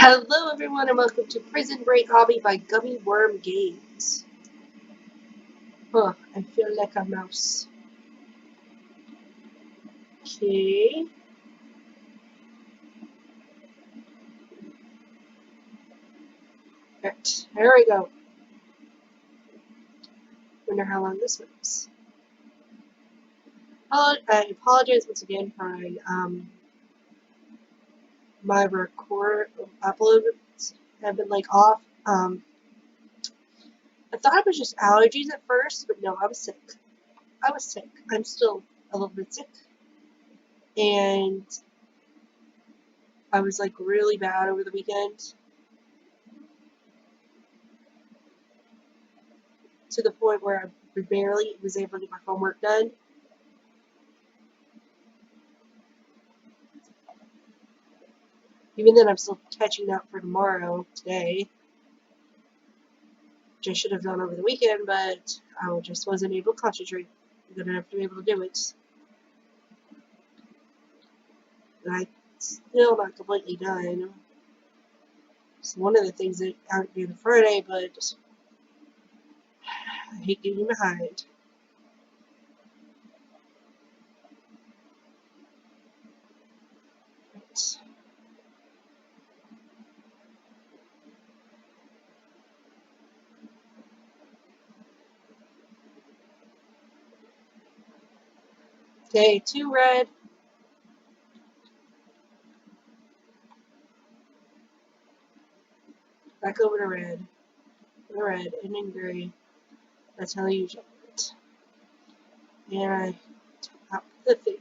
Hello everyone and welcome to Prison Break Obby by Gummy Worm Games. I feel like a mouse. Okay. Right, there we go. Wonder how long this was. I apologize once again for my record uploads have been off. I thought it was just allergies at first, but no, I was sick. I'm still a little bit sick. And I was really bad over the weekend. To the point where I barely was able to get my homework done. Even then, I'm still catching up for today, which I should have done over the weekend, but I just wasn't able to concentrate good enough to be able to do it. And I'm still not completely done. It's one of the things that aren't due the Friday, but I hate getting behind. Right. Okay, 2 red. Back over to red. Red, and then gray. That's how I usually do it. And I tap the thing.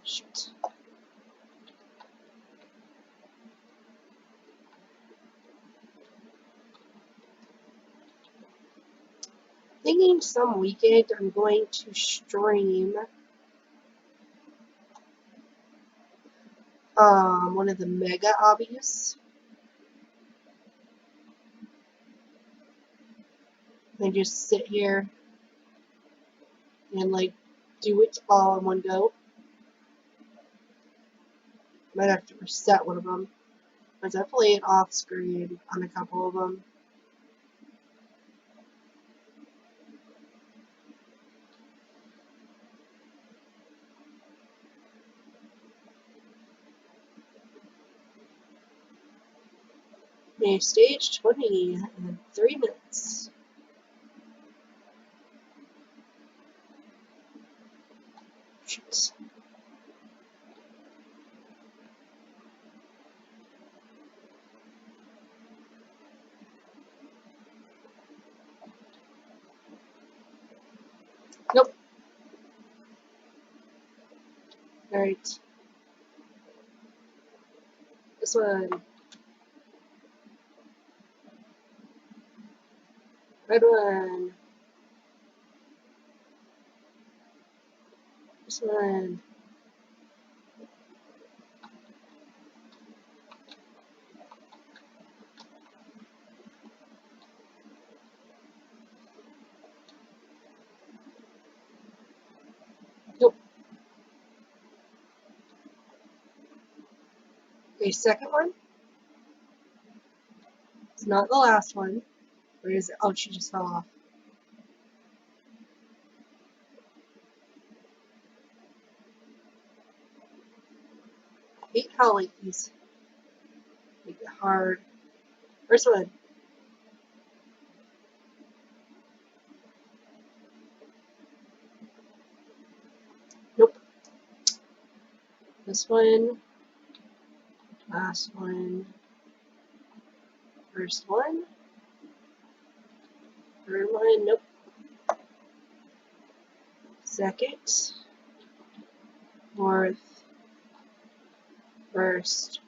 Shoot. Thinking some weekend I'm going to stream one of the mega obbies. And just sit here and do it all in one go. Might have to reset one of them, because I play it off screen on a couple of them. Okay, stage 20 in 3 minutes. Shoot. Nope. Alright. This one. Red one. This one. Nope. Okay, second one. It's not the last one. Where is it? Oh, she just fell off. I hate how these make it hard. First one. Nope. This one. Last one. First one. Third one. Nope. Second. Fourth. First.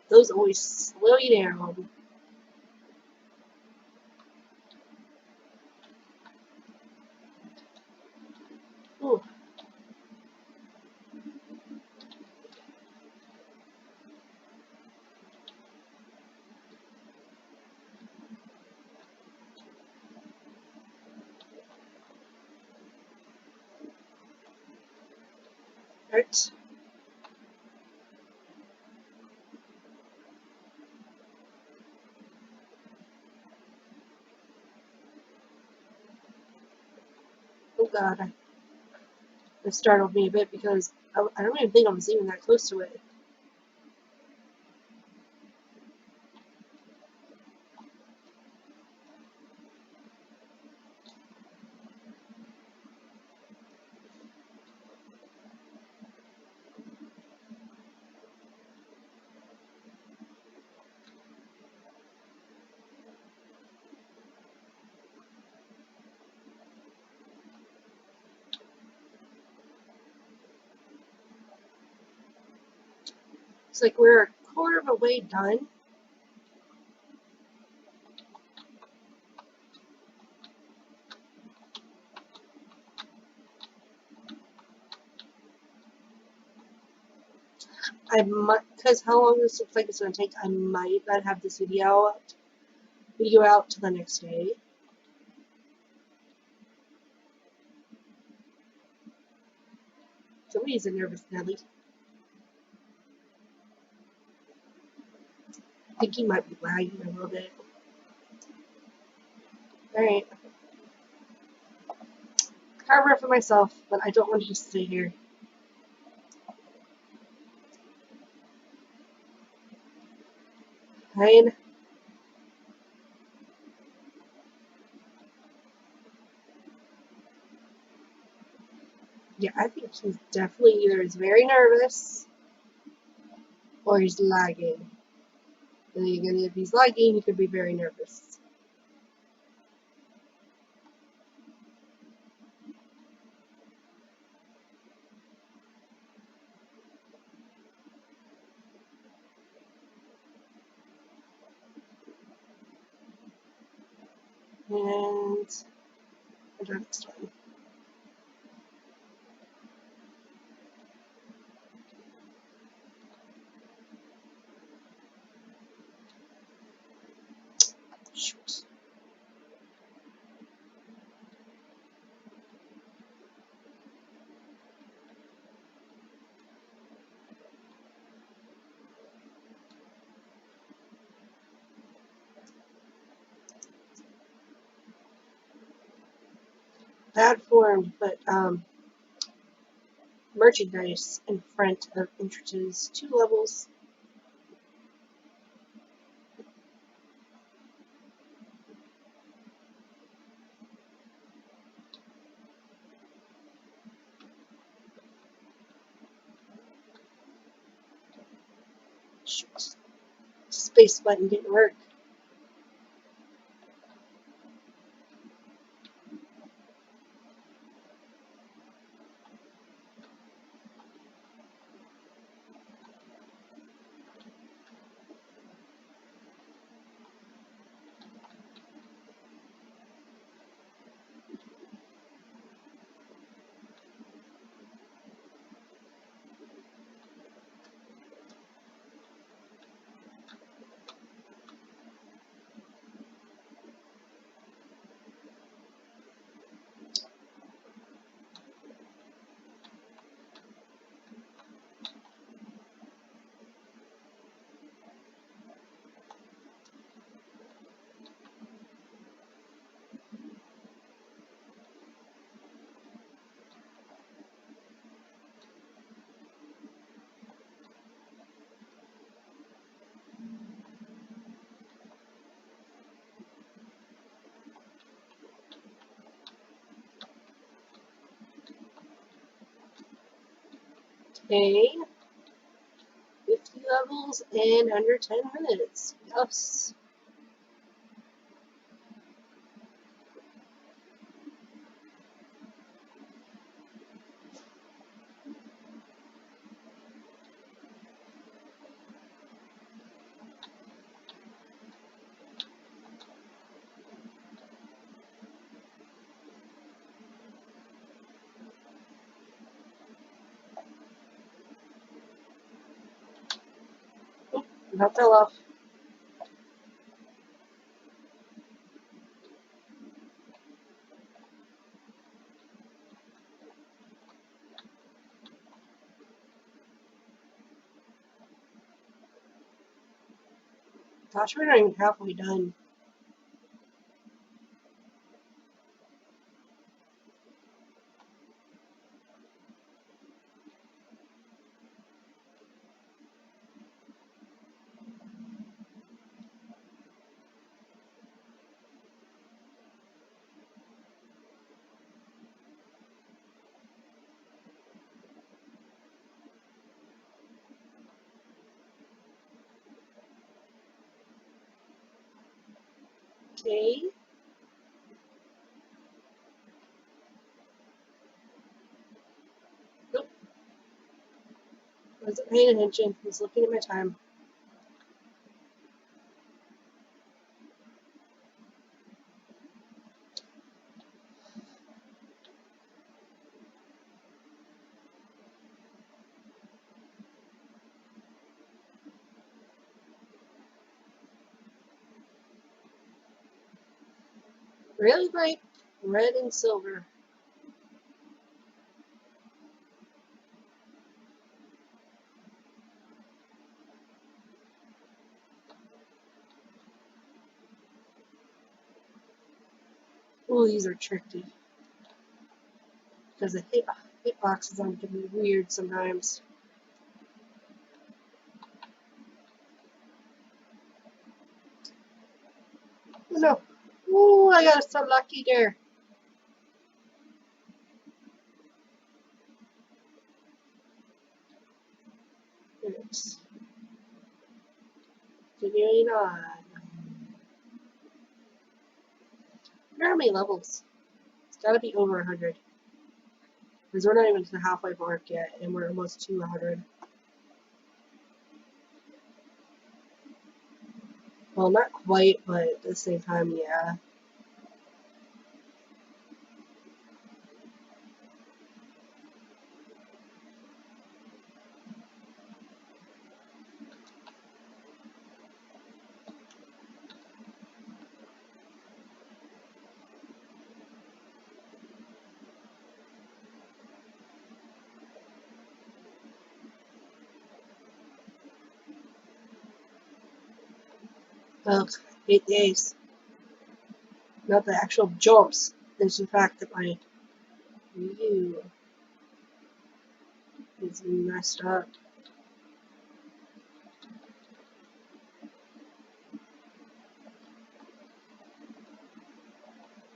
Those always slow you down. Alright. Oh god, it startled me a bit because I don't even think I was even that close to it. It's like we're a quarter of a way done. I might, because how long this looks like it's going to take, I might not have this video out till the next day. Somebody's a nervous Nelly. I think he might be lagging a little bit. Alright. Cover for myself, but I don't want to just stay here. Fine. Yeah, I think he's definitely either is very nervous or he's lagging. And again, if he's lagging, he could be very nervous. And that's done. Shoot. Bad form, but merchandise in front of entrances 2 levels. Shoot. Space button didn't work. Okay. 50 levels in under 10 minutes. Yes. Oop, that fell off. Gosh, we're not even halfway done. Okay. Nope. I wasn't paying attention. I was looking at my time. Really bright red and silver. Ooh, these are tricky. Because the hitboxes on can be weird sometimes. Oh no. Ooh, I got so lucky there. Oops. Continuing on. Wonder how many levels? It's gotta be over 100. Because we're not even to the halfway mark yet, and we're almost to 100. Well, not quite, but at the same time, yeah. Ugh, 8 days. Not the actual jumps. It's the fact that my view is messed up.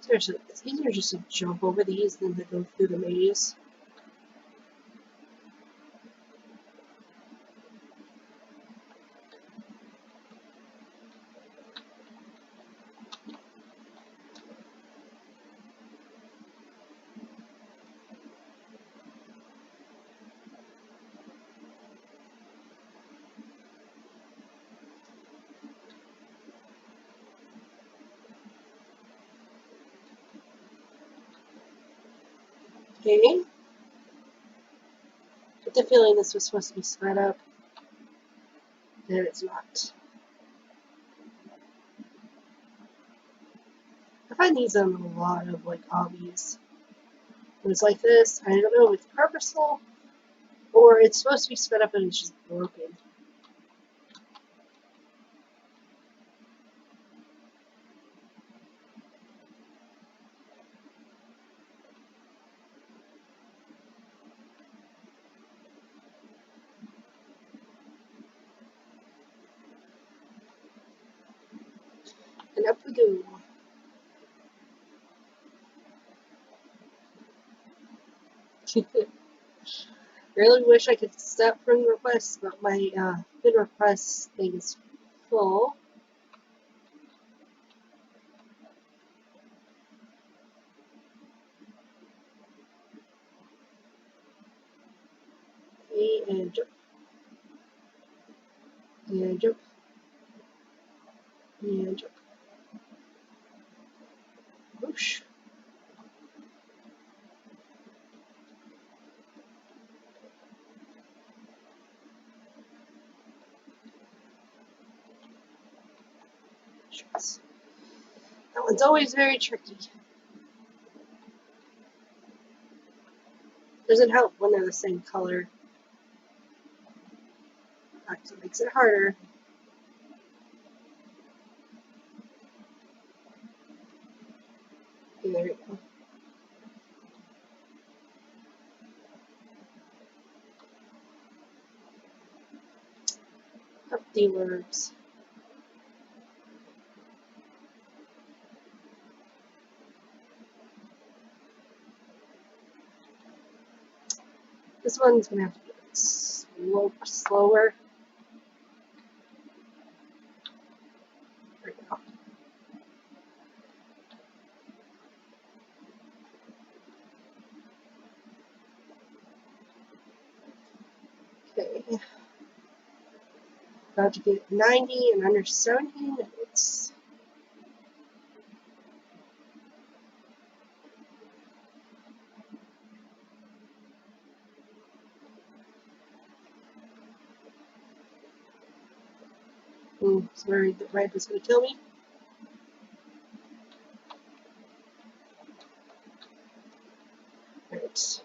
Seriously, it's easier just to jump over these than to go through the maze. Okay? Get the feeling this was supposed to be sped up, and it's not. I find these on a lot of like Obbies. When it's like this, I don't know if it's purposeful or it's supposed to be sped up and it's just broken. And up we go. Really wish I could stop friend requests, but my friend request thing is full. Okay, and jump. And jump. And jump. Whoosh. Shucks. That one's always very tricky. Doesn't help when they're the same color. Actually makes it harder. There you go. Up the words. This one's gonna have to be slower. There we go. Okay. About to get 90 in under 17 minutes. I was worried that red was going to kill me. Right.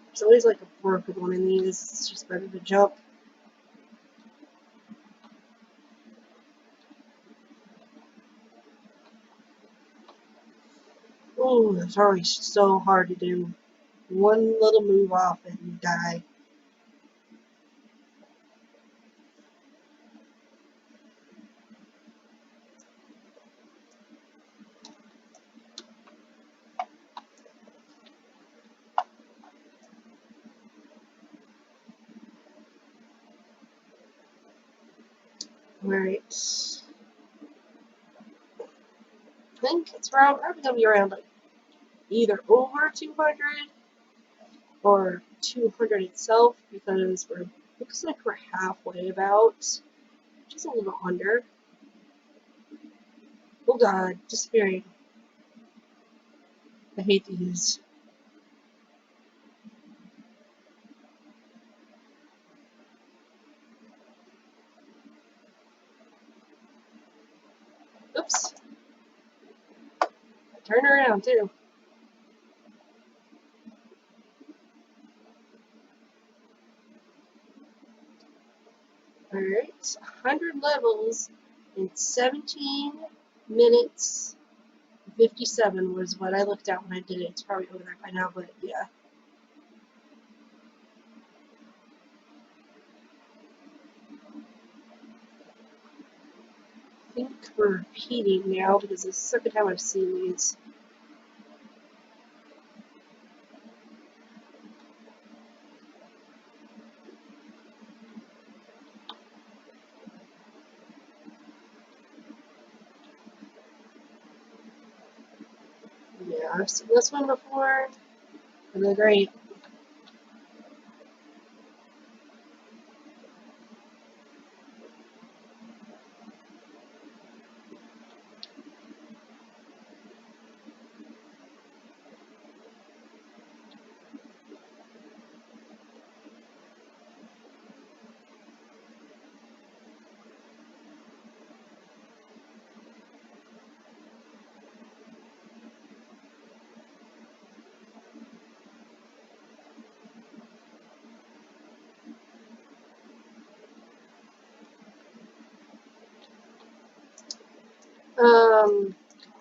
There's always like a broken one in these. It's just better to jump. Ooh, it's always so hard to do. One little move off and you die. Alright. I think it's probably going to be around like either over 200 or 200 itself, because looks like we're halfway about, just a little under. Oh god, disappearing. I hate these. Oops. Turn around too. Alright, 100 levels in 17 minutes 57 was what I looked at when I did it. It's probably over there by now, but yeah. I think we're repeating now because it's the second time I've seen these. Yeah, I've seen this one before, and they're great.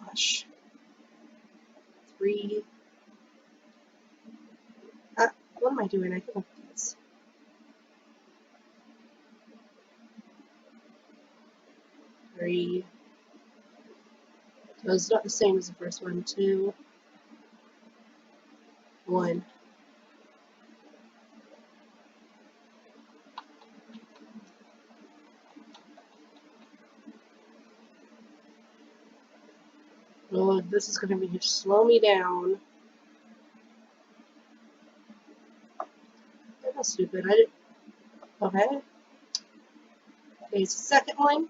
Gosh. 3. What am I doing? I think it's 3. So it's not the same as the first one. 2. 1. Oh, this is going to be slow me down. That's stupid. I didn't. Okay. Okay, it's the second one,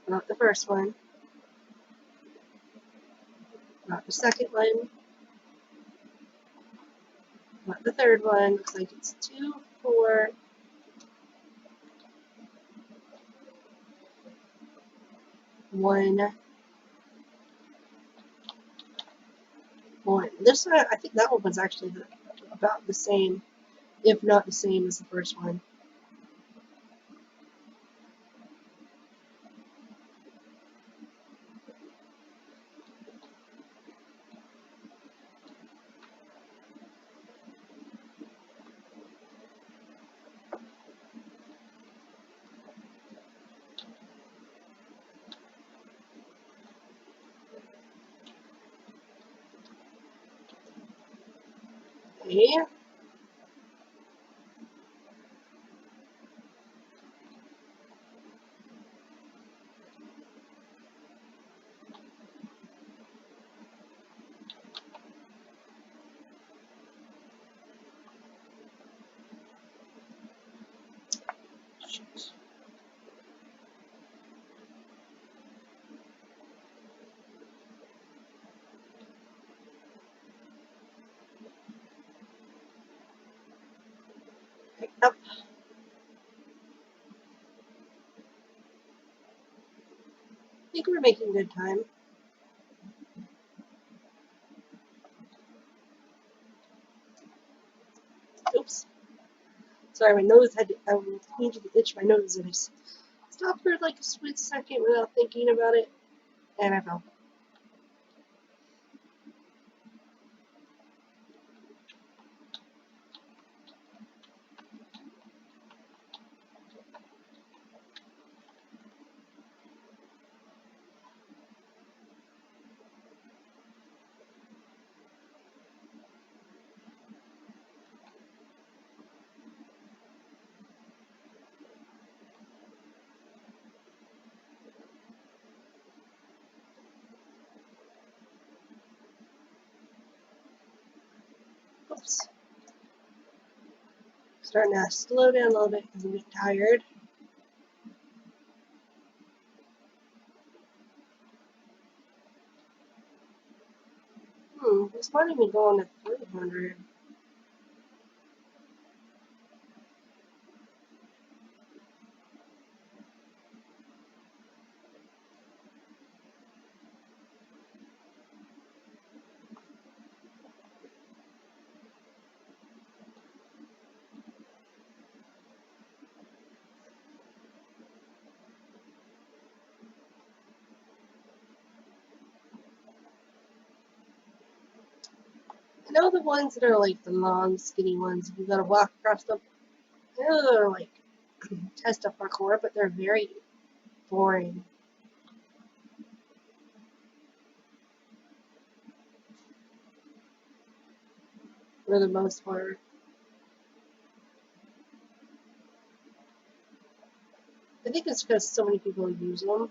not the first one. Not the second one. Not the third one. Looks like it's 2, 4. 1. 1. This one, I think that one was actually about the same, if not the same as the first one. Okay. Shoot. Picked up. I think we're making good time. Oops. Sorry, my nose had to, I was needed to itch my nose and I stopped for like a split second without thinking about it, and I fell. Oops. Starting to slow down a little bit because I'm getting tired. This might even go on to 300. I know the ones that are like the long, skinny ones, you gotta walk across them. I know they're like test of parkour, but they're very boring for the most part. I think it's because so many people use them.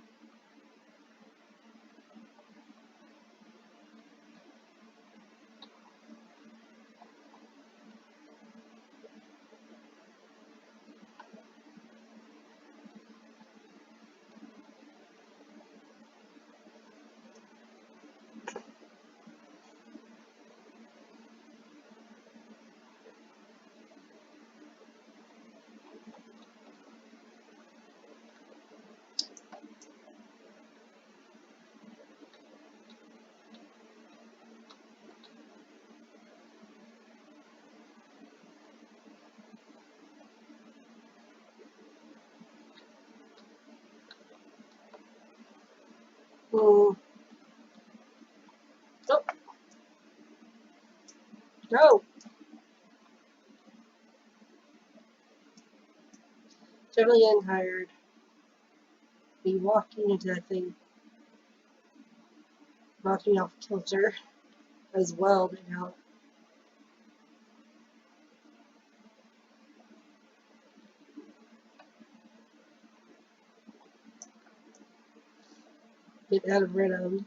Mm. Oh, no. Definitely getting tired. Be walking into that thing, knocking off kilter as well, but now get out of rhythm.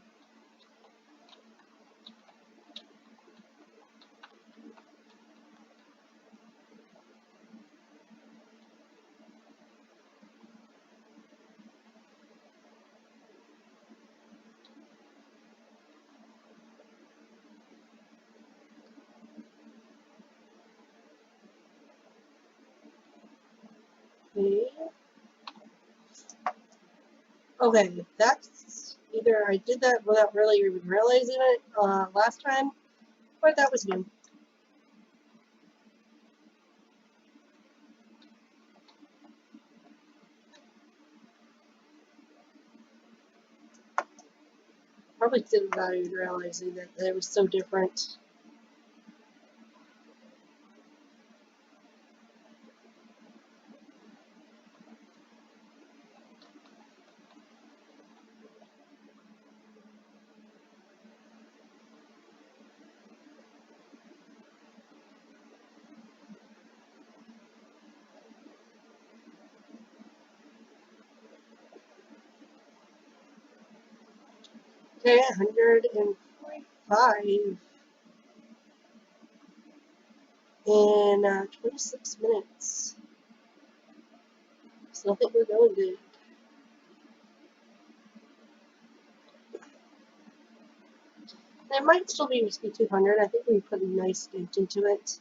Okay, that's either I did that without really even realizing it last time, or that was new. Probably did it without even realizing that it was so different. Okay, 145 in 26 minutes. So I think we're going good. There might still be USB 200. I think we put a nice dent into it.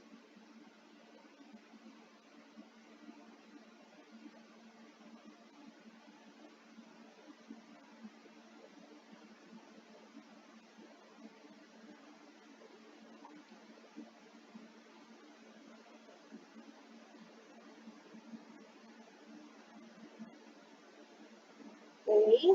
Okay.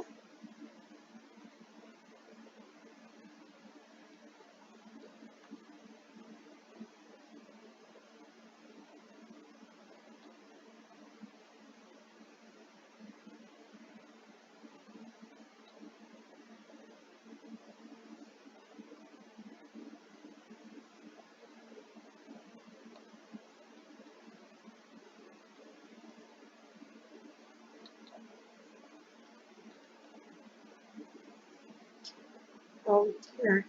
Oh dear.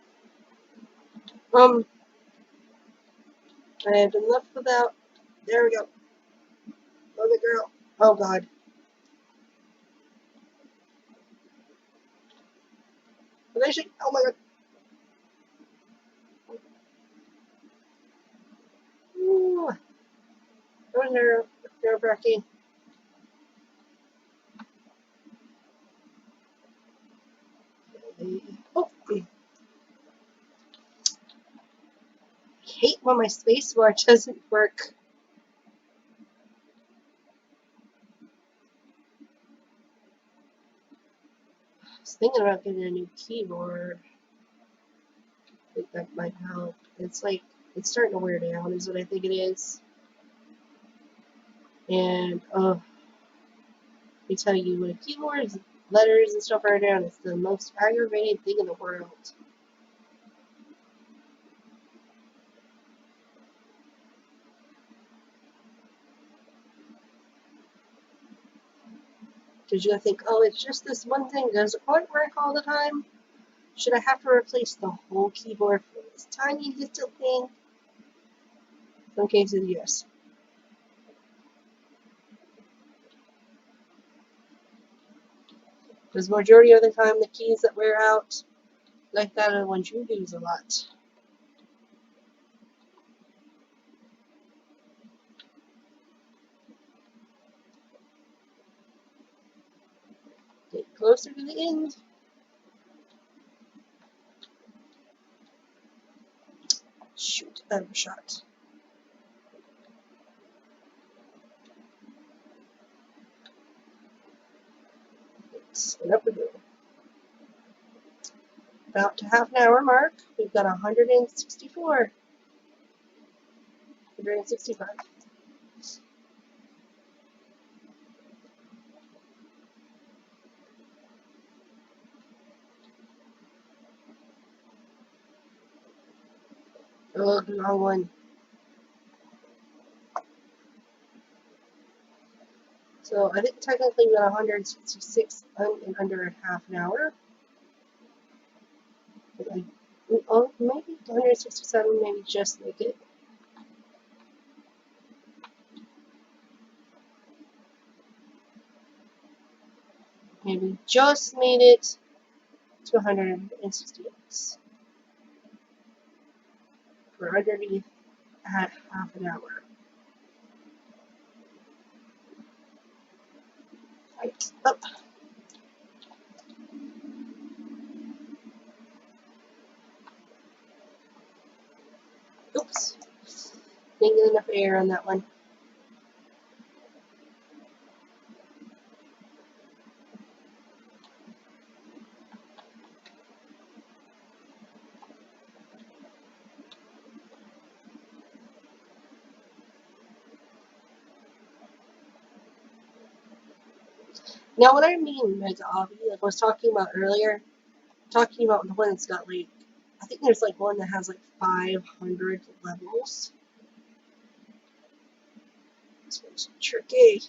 Um, I have been left without. There we go. Oh, the girl. Oh god. What is she? Oh my god. Ooh. That was nerve-wracking. Oh, I hate when my spacebar doesn't work. I was thinking about getting a new keyboard. I think that might help. It's like, it's starting to wear down, is what I think it is. And, let me tell you, when a keyboard's letters and stuff wear down, it's the most aggravating thing in the world. Because you'll think, oh, it's just this one thing. Does it work all the time? Should I have to replace the whole keyboard for this tiny little thing? In some cases, yes. Because majority of the time, the keys that wear out like that are the ones you use a lot. Get closer to the end. Shoot, out of a shot. And up we go. About to half an hour mark. We've got 164. 165. Oh, wrong one. So I think technically we got 166 in under half an hour. Oh, maybe 167, maybe just make it. Maybe just made it to 168 for underneath at half an hour. Right up. Oops. Didn't get enough air on that one. Now, what I mean by Obby, like I was talking about earlier, talking about the one that's got like, I think there's like one that has like 500 levels. This one's tricky.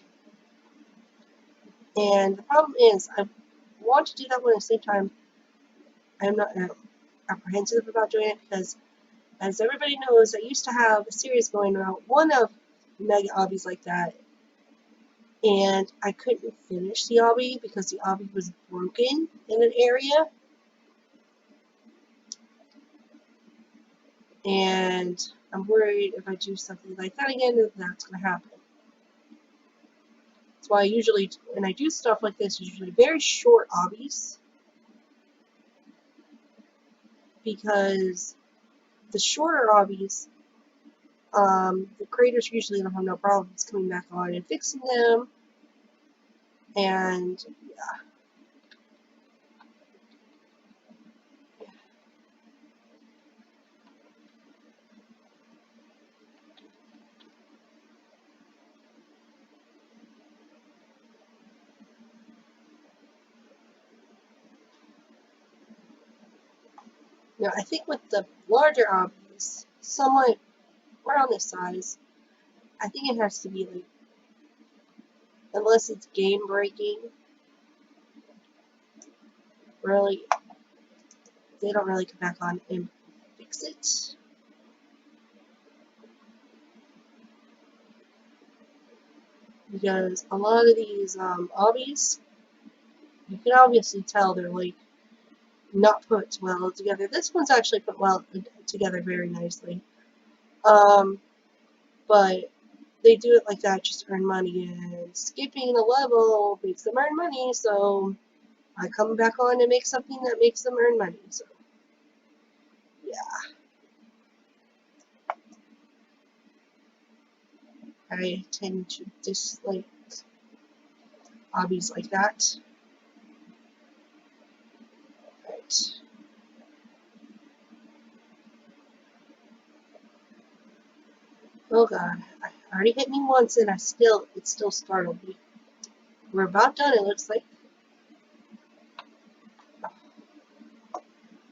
And the problem is, I want to do that one at the same time, I'm not apprehensive about doing it because, as everybody knows, I used to have a series going around, one of mega obbies like that, and I couldn't finish the obby because the obby was broken in an area, and I'm worried if I do something like that again, that's going to happen. That's why I usually, when I do stuff like this, usually very short obbies, because the shorter obbies, the creators usually don't have no problems coming back on and fixing them, and I think with the larger obbies, somewhat around this size, I think it has to be like, unless it's game breaking, really, they don't really come back on and fix it. Because a lot of these obbies, you can obviously tell they're like not put well together. This one's actually put well together very nicely. But they do it like that just to earn money, and skipping a level makes them earn money, so I come back on and make something that makes them earn money. So yeah, I tend to dislike hobbies like that. Right. Oh god, I already hit me once and it still startled me. We're about done, it looks like.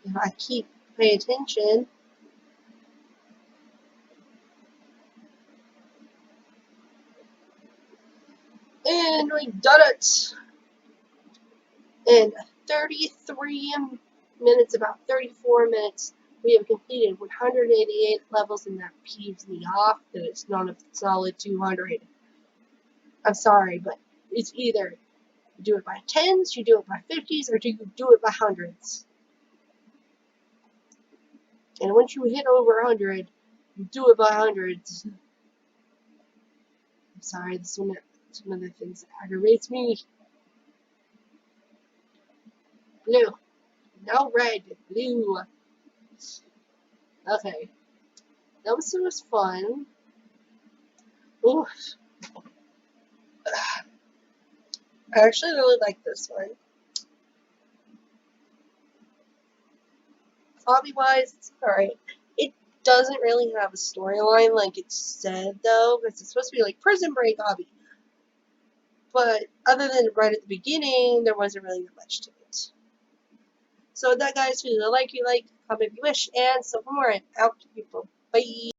If I keep paying attention. And we done it! In 33 minutes, about 34 minutes, we have completed 188 levels, and that peeves me off that it's not a solid 200. I'm sorry, but it's either you do it by 10s, you do it by 50s, or you do it by hundreds. And once you hit over 100, you do it by hundreds. I'm sorry, this is one of the things that aggravates me. Blue. No red. Blue. Okay. That was fun. Ooh. I actually really like this one. Hobby-wise, it's alright. It doesn't really have a storyline like it's said, though, because it's supposed to be like Prison Break hobby. But other than right at the beginning, there wasn't really much to it. So with that, guys, if you like, comment if you wish, and so for more, out to people. Bye!